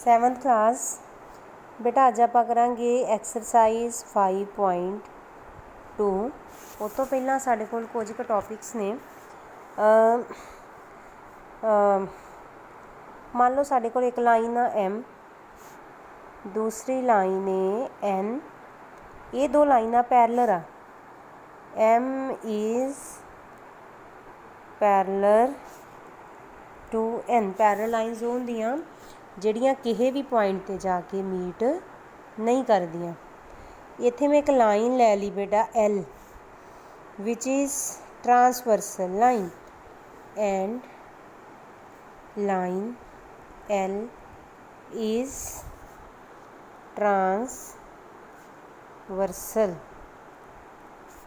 7th class बेटा अज आप करांगे एक्सरसाइज 5.2 उस तो पहला साढ़े कोल कुछ क टॉपिक्स ने मान लो साढ़े कोल एक लाइन आ एम दूसरी लाइन है एन ये दो लाइना पैरलर आ एम इज़ पैरलर टू एन पैरल लाइनस होंदियां ਜਿਹੜੀਆਂ ਕਿਸੇ भी पॉइंट ते जाके मीट नहीं करदियां। इत्थे मैं एक लाइन लै ली बेटा L which is transversal line and line L is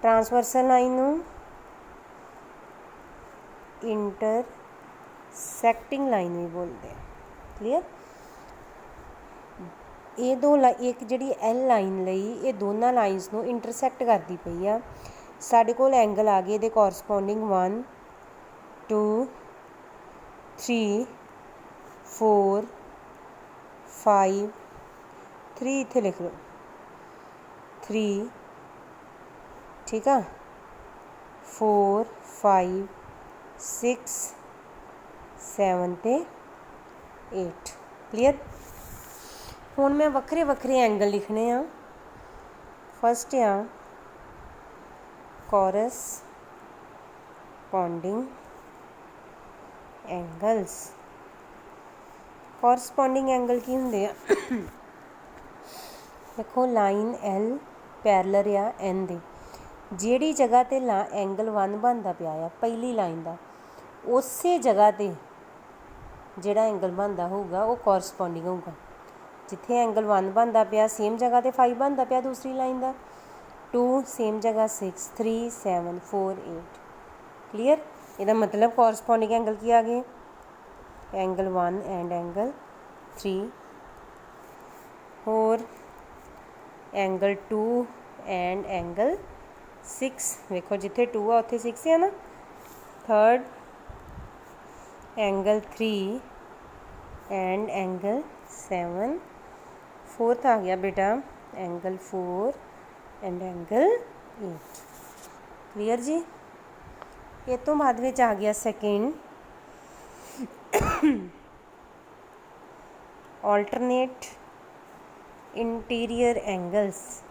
transversal line नूं इंटरसैक्टिंग लाइन भी बोलते हैं। क्लीयर ये दो एक जी एल लाइन लई ये दोनों लाइनस नूं इंटरसैक्ट करती पई आ। साडे कोल एंगल आ गए दे कॉरसपोंडिंग 1 2 3 4 5 3 इत्थे लिख लो 3 ठीक है 4 5 6 7 ते 8 क्लीयर। हुण मैं वक्रे वक्रे एंगल लिखने आ। फस्ट आ कॉरसपोंडिंग एंगल्स। कॉरसपोंडिंग एंगल की हुंदे आ देखो लाइन एल पैरलर आ एन दे जिहड़ी जगह ते एंगल 1 बनता पिया आ पहली लाइन का उसे जगह ते जिहड़ा एंगल बनता होगा वो कॉरसपोंडिंग होगा। जिथे एंगल 1 बनता पिया सेम जगह ते 5 बनता पिया दूसरी लाइन का 2 सेम जगह 6 3 7 4 8 क्लीयर। इसका मतलब कॉरसपोंडिंग एंगल की आ गए एंगल 1 एंड एंगल 3 और एंगल 2 एंड एंगल 6 देखो जिथे 2 आ उत्थे 6 है ना। Third angle 3 and angle 7 fourth आ गया बेटा एंगल 4 एंड एंगल 8 क्लियर जी। ये तो बाद में आ गया second alternate interior angles.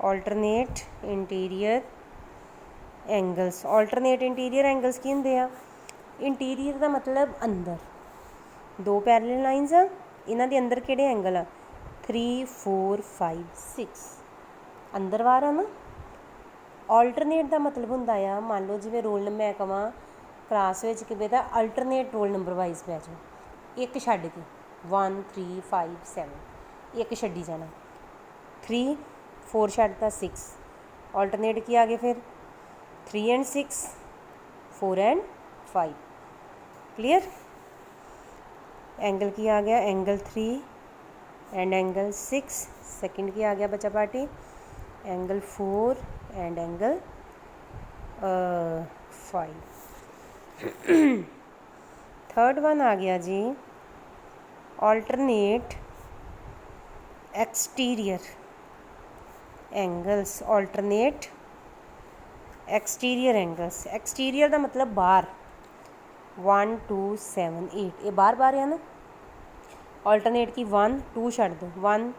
Alternate interior angles की होंदे आ। इंटीरियर का मतलब अंदर दो पैरलल लाइनस आ इन्हां दे अंदर किहड़े एंगल आ 3 4 5 6 अंदर बाहर आ ना। ऑल्टरनेट का मतलब हुंदा आ मान लो जिवें रोल नंबर मैं कहां क्लास विच कि बेटा अल्टरनेट रोल नंबर वाइज बै जाओ एक छड्ड के 1 3 5 7 एक छड्डी जाना 3 4 छड्डता 6 ऑल्टरनेट की आ गए फिर 3 एंड 6 4 एंड 5 क्लियर। एंगल की आ गया एंगल 3 एंड एंगल 6 सेकंड की आ गया बच्चा party angle 4 and angle 5 third one आ गया जी alternate exterior angles. Alternate exterior angles exterior का मतलब बाहर 1 2 7 8 ये बार बार है ना। ऑल्टरनेट की 1 2 छड्ड दो 1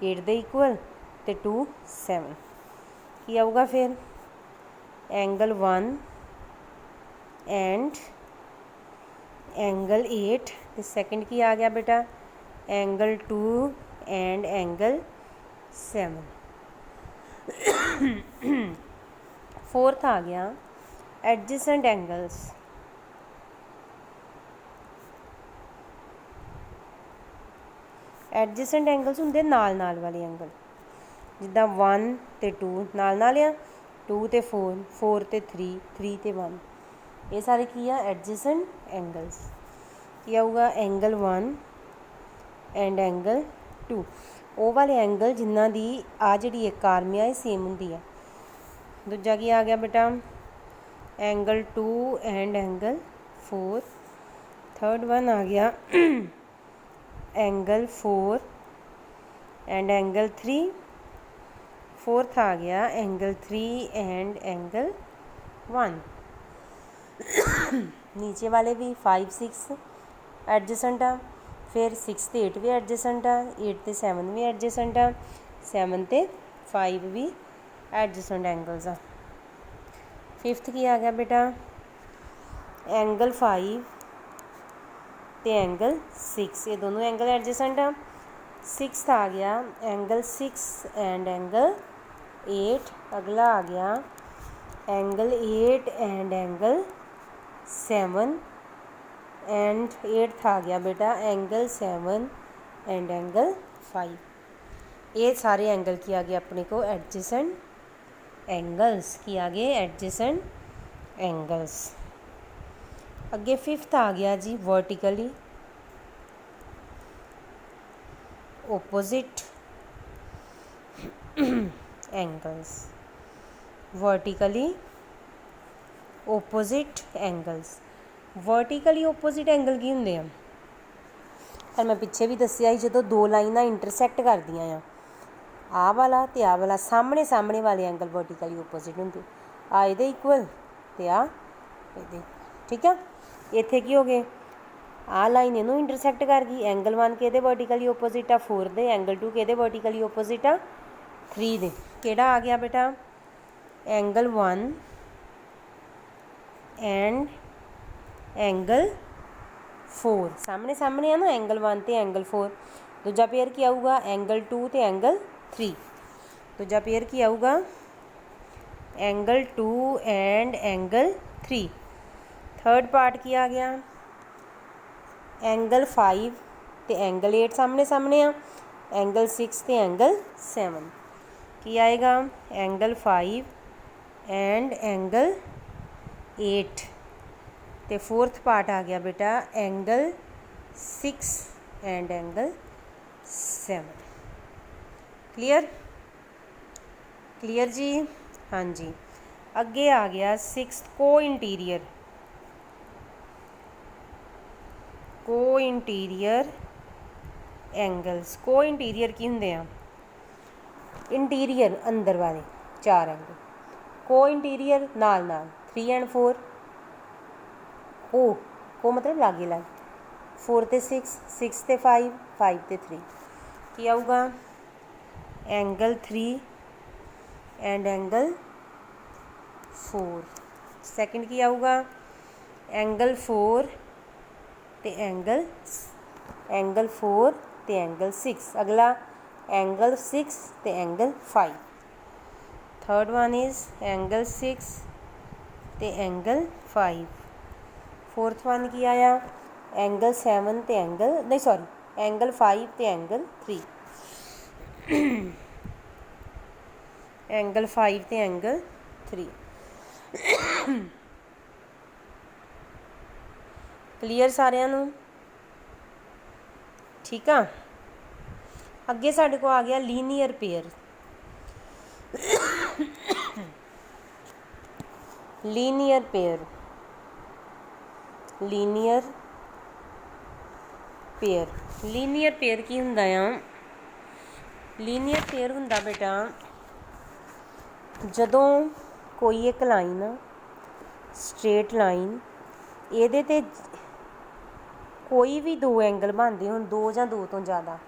8 दे इक्वल तो 2 7 की आऊगा फिर एंगल 1 एंड एंगल 8 तो सेकंड की आ गया बेटा एंगल 2 एंड एंगल 7 फोर्थ आ गया एडजेसेंट एंगल्स। एडजेसेंट एंगल्स होंगे नाल नाल वाले एंगल जिदा 1 ते 2 नाल नाल आ 2 ते 4 4 ते 3 3 ते 1 ये सारे की आ एडजेसेंट एंगल्स। की आऊगा एंगल 1 एंड एंगल 2 वो वाले एंगल जिन्हों की आ जी एक आर्म है सेम होंगी है। दूजा की आ गया बेटा angle 2 and angle 4 third one आ गया एंगल 4 एंड एंगल 3। फोर्थ आ गया एंगल 3 एंड एंगल 1। नीचे वाले भी 5 6 एडजेसेंट आ, फिर 6 ते 8 भी एडजेसेंट आ, 8 ते 7 भी एडजेसेंट आ, 7 ते 5 भी एडजेसेंट एंगल्स आ। फिफ्थ की आ गया बेटा एंगल 5 ते एंगल 6, ये दोनों एंगल एडजेसेंट आ। सिक्स्थ आ गया एंगल 6 एंड एंगल 8। अगला आ गया angle 8 and angle 7 and eighth आ गया बेटा एंगल 7 एंड एंगल 5। ये सारे एंगल की आगे अपने को एडजेसेंट एंगल्स की आगे एडजेसेंट एंगल्स। अगे फिफ्थ आ गया जी vertically opposite angles. Vertically opposite angles. Vertically opposite angle की होंगे हैं पर मैं पिछे भी दसिया ही जो दो लाइनां इंटरसैक्ट कर दियां आ वाला ते आ वाला सामने सामने वाले एंगल वर्टिकली ओपोजिट होंगे। आ ये इक्वल ते आ ये, ठीक है। इत्थे की हो गए आ लाइन इनू इंटरसैक्ट कर गई, एंगल 1 के वर्टिकली ओपोजिट आ 4 दे, एंगल 2 के वर्टिकली ओपोजिट आ 3 दे। केड़ा आ गया बेटा एंगल 1 एंड एंगल 4 सामने सामने है ना, एंगल 1 ते एंगल 4। दूजा पेयर की आऊगा एंगल 2 ते एंगल 3। दूजा पेयर की आऊगा angle 2 and angle 3। Third part की आ गया एंगल 5 ते एंगल 8 सामने सामने आ, एंगल 6 ते एंगल 7 की आएगा एंगल 5 एंड एंगल 8। तो फोर्थ पार्ट आ गया बेटा angle 6 and angle 7। Clear clear जी, हाँ जी। अगे आ गया सिक्स्थ को इंटीरियर एंगल्स। को इंटीरियर की होंगे हैं इंटीरियर अंदर वाले 4 एंगल। को इंटीरियर नाल नाल 3 एंड 4। को मतलब लागे लागे 4 ते 6, 6 ते 5, 5 ते 3 की आऊगा एंगल 3 एंड एंगल 4। सेकंड की आऊगा एंगल 4 ते एंगल 4 ते एंगल 6। अगला एंगल 6 ते angle 5। Third one is angle 6 ते एंगल 5। फोर्थ वन की आया एंगल 7 ते एंगल नहीं सॉरी एंगल 5 ते एंगल 3। एंगल 5 ते एंगल 3। क्लीयर सारिਆਂ ਨੂੰ, ठीक है। अगे साढ़े को आ गया linear pair. Linear pair linear pair की हुंदा आ लीनियर पेयर हुंदा बेटा जदों कोई एक लाइन स्ट्रेट लाइन ये ते कोई भी दो एंगल बनते हो, दो या दो तो ज़्यादा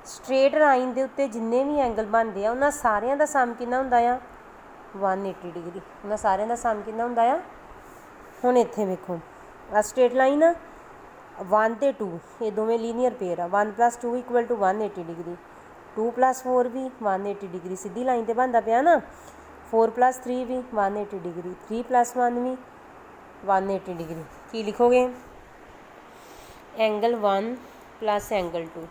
स्ट्रेट लाइन के उत्ते जिन्ने भी एंगल बनते हैं उन्होंने सारिਆਂ ਦਾ सम कितना ਹੁੰਦਾ ਆ 180 डिग्री। उन्होंने सारिਆਂ ਦਾ सम कितना ਹੁੰਦਾ ਆ। ਹੁਣ ਇੱਥੇ ਵੇਖੋ आ स्ट्रेट लाइन 1 ते 2 ये दोवें लीनियर पेयर आ 1 + 2 = 180 डिग्री। 2 + 4 भी 180 डिग्री सीधी लाइन ते बनता पाया ना। 4 + 3 भी 180 डिग्री। 3 + 1 भी 180 डिग्री। की लिखोगे एंगल 1 + एंगल 2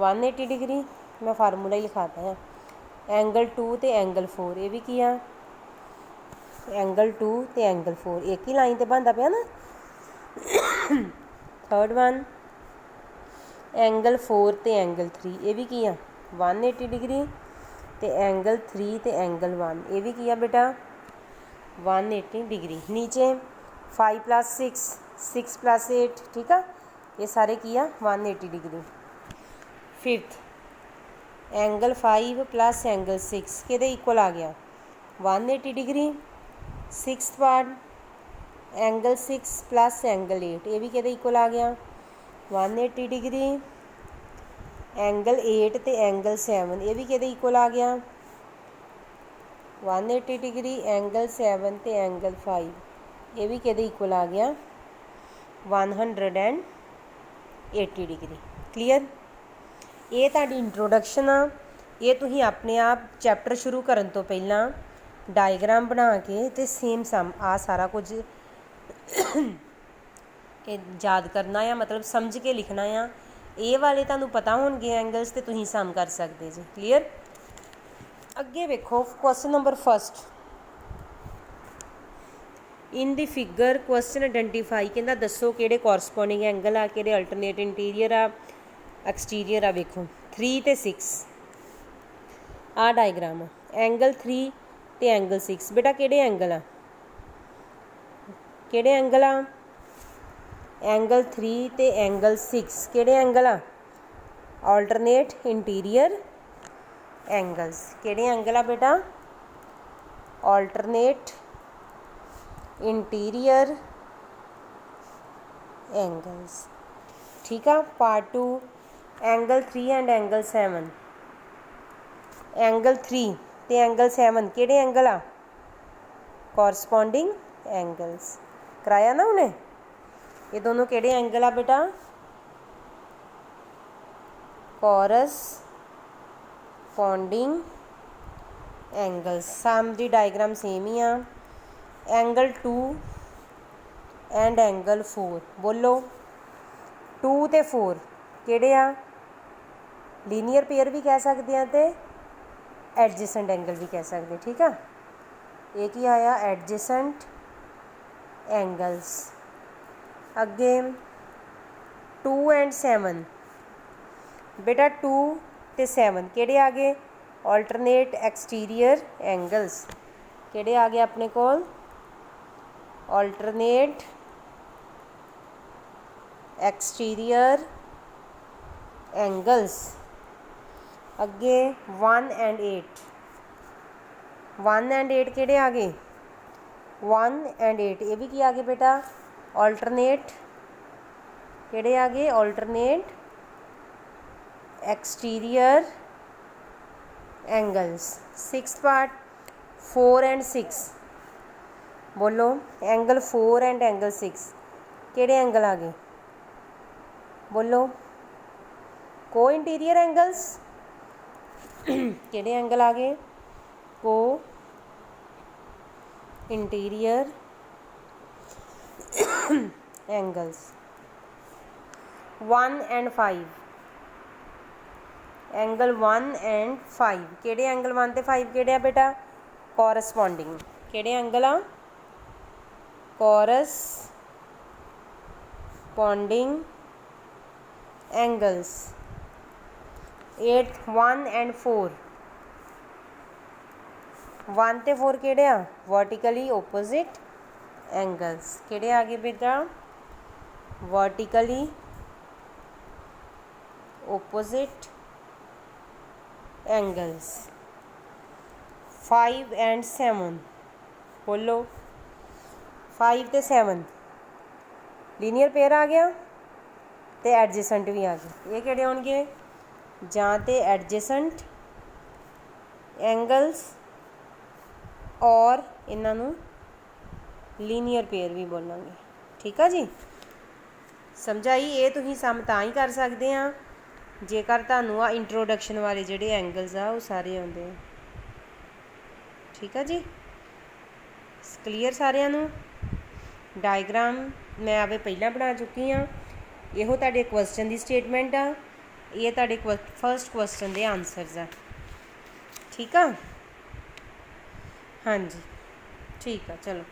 180 डिग्री। मैं फार्मूला ही लिखाता है एंगल 2 ते एंगल 4 ये भी किया एंगल 2 ते एंगल 4 एक ही लाइन ते बनता पाया ना। थर्ड वन एंगल 4 ते एंगल 3 ये भी किया 180 डिग्री। ते एंगल 3 ते एंगल 1 ये भी किया बेटा 180 डिग्री। नीचे 5 + 6 6 + 8, ठीक है, ये सारे की आ 180 डिग्री। फिफ्थ एंगल 5 + एंगल 6 कि इक्वल आ गया 180 degree. Sixth part angle 6 + angle 8, ये भी कि इक्वल आ गया 180 डिग्री। एंगल 8 तो एंगल 7, ये भी कि इक्वल आ गया 180 डिग्री। एंगल 7 तो एंगल 5, ये भी कि इक्वल आ गया 180 डिग्री। क्लीयर। ये तुहाडी इंट्रोडक्शन आ, ये तुसीं अपने आप चैप्टर शुरू करन तो पहला डायग्राम बना के ते सेम सम आ सारा कुछ याद करना आ, मतलब समझ के लिखना आ। ये वाले तुहानूं पता होणगे एंगल्स ते तुसीं सम कर सकते जी। क्लीयर। अगे वेखो क्वेश्चन नंबर फर्स्ट। इन दी फिगर क्वेश्चन आइडेंटिफाई कहता दसो किहड़े कॉरसपोंडिंग एंगल आ, किहड़े अल्टरनेट इंटीरियर आ, एक्सटीरियर आ। वेखो 3 ते 6 आ डायग्राम आ। एंगल 3 ते एंगल 6, बेटा किहड़े एंगल आ, किहड़े एंगल आ। एंगल 3 ते एंगल 6 किहड़े एंगल आ, अल्टरनेट इंटीरियर एंगल्स। किहड़े एंगल आ बेटा, अल्टरनेट इंटीरियर एंगल्स। ठीक है। Part 2 angle 3 and angle 7। Angle 3 ते एंगल 7 किहड़े एंगल आ, कॉरसपोंडिंग एंगल्स। कराया ना उन्हें, ये दोनों किहड़े एंगल आ बेटा, corresponding angles. Some the diagram same ही आ। एंगल 2 एंड एंगल 4, बोलो 2 ते 4 किहड़े आ, लीनियर पेयर भी कह सकते हैं तो एडजेसेंट एंगल भी कह सकते। ठीक है। ये की आया एडजेसेंट एंगल्स। अगे 2 एंड 7, बेटा 2 ते 7 किहड़े आ गए, अल्टरनेट एक्सटीरियर एंगल्स। किहड़े आ गए अपने कोल, अल्टरनेट एक्सटीरियर एंगल्स। अगे 1 एंड 8, 1 एंड 8 किहड़े आ गए, 1 एंड 8 ये भी की आ गए बेटा, अल्टरनेट किहड़े आ गए, alternate exterior angles. Sixth part 4 and 6, बोलो एंगल 4 एंड एंगल 6 किहड़े एंगल आ गए, बोलो को इंटीरियर एंगल्स। किहड़े एंगल आ गए, co interior angles. 1 and 5, angle 1 and 5 किहड़े एंगल 1 ते 5 किहड़े आ बेटा, कॉरसपोंडिंग। किहड़े एंगल आ, कॉरसपोंडिंग एंगल्स। 8 1 एंड 4, 1 ते 4 किहड़े आ, वर्टिकली ओपोजिट एंगल्स। किहड़े आ गए बेटा, वर्टिकली ओपोजिट एंगल्स। 5 एंड 7, बोलो 5 ते 7 लीनियर पेयर आ गया तो एडजेसेंट भी आ गया। ये किहड़े होणगे, जां ते एडजेसेंट एंगल्स और इन्हां नूं लीनियर पेयर भी बोलांगे। ठीक है जी, समझाई। ये तुसीं सम तां ही कर सकते हैं जेकर तुहानूं आ इंट्रोडक्शन वाले जिहड़े एंगल्स आ वो सारे आउंदे आ। ठीक है जी, क्लीयर सारिਆਂ ਨੂੰ। डायग्राम मैं आपे पहला बना चुकी हाँ। ਇਹੋ ਤੁਹਾਡੇ क्वेश्चन की स्टेटमेंट आ, ये ਤੁਹਾਡੇ फर्स्ट क्वेश्चन के आंसरस आ। ठीक है, हाँ जी, ठीक है, चलो।